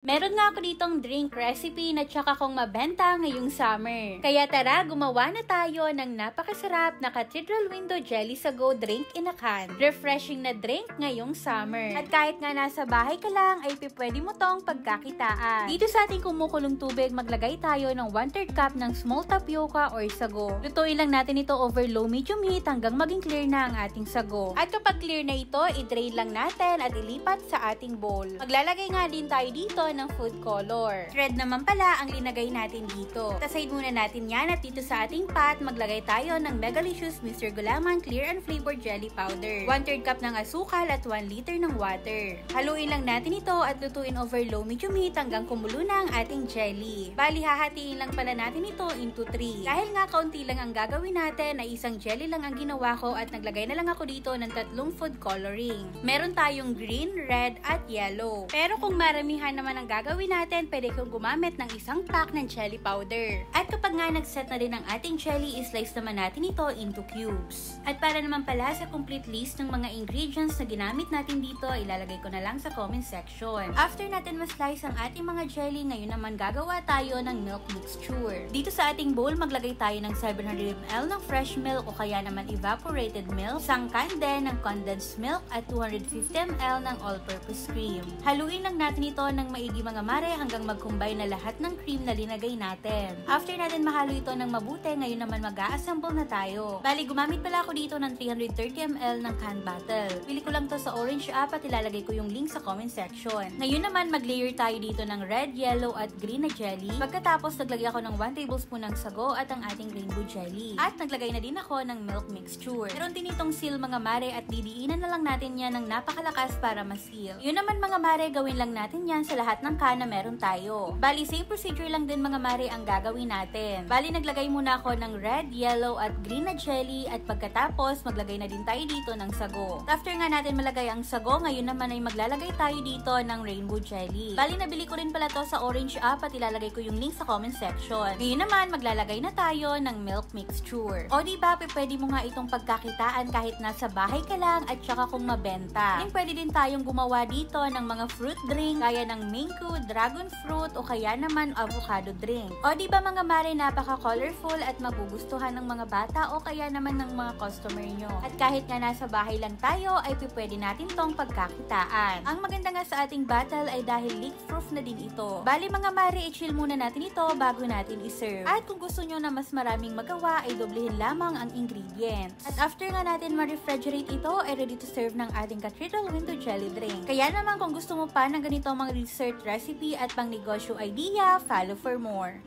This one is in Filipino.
Meron nga ako ditong drink recipe na tsaka kong mabenta ngayong summer. Kaya tara, gumawa na tayo ng napakasarap na Cathedral Window Jelly Sago drink in a can. Refreshing na drink ngayong summer. At kahit nga nasa bahay ka lang, ay pwede mo tong pagkakitaan. Dito sa ating kumukulong tubig, maglagay tayo ng 1/3 cup ng small tapioca or sago. Lutuin lang natin ito over low-medium heat hanggang maging clear na ang ating sago. At kapag clear na ito, i-drain lang natin at ilipat sa ating bowl. Maglalagay nga din tayo dito ng food color. Red naman pala ang linagay natin dito. Taside muna natin yan at dito sa ating pot, maglagay tayo ng Megalicious Mr. Gulaman Clear and Flavored Jelly Powder. 1/3 cup ng asukal at 1 liter ng water. Haluin lang natin ito at lutuin over low-medium heat hanggang kumulo na ang ating jelly. Bali, hahatiin lang pala natin ito into 3. Dahil nga kaunti lang ang gagawin natin, ay isang jelly lang ang ginawa ko at naglagay na lang ako dito ng 3 food coloring. Meron tayong green, red, at yellow. Pero kung maramihan naman ang gagawin natin, pwede kong gumamit ng isang pack ng jelly powder. At kapag nga nag-set na rin ang ating jelly, i-slice naman natin ito into cubes. At para naman pala sa complete list ng mga ingredients na ginamit natin dito, ilalagay ko na lang sa comment section. After natin ma-slice ang ating mga jelly, ngayon naman gagawa tayo ng milk mixture. Dito sa ating bowl, maglagay tayo ng 700 ml ng fresh milk o kaya naman evaporated milk, isang can din ng condensed milk at 250 ml ng all-purpose cream. Haluin lang natin ito ng maigi mga mare hanggang mag-combine na lahat ng cream na linagay natin. After natin mahalo ito ng mabuti, ngayon naman mag-a-assemble na tayo. Bali, gumamit pala ako dito ng 330 ml ng can bottle. Pili ko lang to sa orange app at ilalagay ko yung link sa comment section. Ngayon naman, mag-layer tayo dito ng red, yellow at green na jelly. Pagkatapos, naglagay ako ng 1 tablespoon ng sago at ang ating rainbow jelly. At naglagay na din ako ng milk mixture. Meron din itong seal mga mare at didiinan na lang natin yan ng napakalakas para ma-seal. Yun naman mga mare, gawin lang natin yan sa lahat ng can na meron tayo. Bali, same procedure lang din mga mare ang gagawin natin. Bali, naglagay muna ako ng red, yellow at green na jelly at pagkatapos, maglagay na din tayo dito ng sago. After nga natin malagay ang sago, ngayon naman ay maglalagay tayo dito ng rainbow jelly. Bali, nabili ko rin pala to sa orange app at ilalagay ko yung link sa comment section. Ngayon naman, maglalagay na tayo ng milk mixture. O diba, pwede mo nga itong pagkakitaan kahit nasa bahay ka lang at saka kung mabenta. Then, pwede din tayong gumawa dito ng mga fruit drink gaya ng mango, dragon fruit o kaya naman avocado drink. O diba mga mare, napaka-colorful at magugustuhan ng mga bata o kaya naman ng mga customer nyo. At kahit nga nasa bahay lang tayo, ay pwede natin tong pagkakitaan. Ang maganda nga sa ating bottle ay dahil leak-proof na din ito. Bali mga mare, i-chill muna natin ito bago natin i-serve. At kung gusto nyo na mas maraming magawa, ay doblehin lamang ang ingredients. At after nga natin ma-refrigerate ito, ay ready to serve ng ating Cathedral Window Jelly Drink. Kaya naman kung gusto mo pa ng ganito mga dessert recipe at pang negosyo idea, follow for more.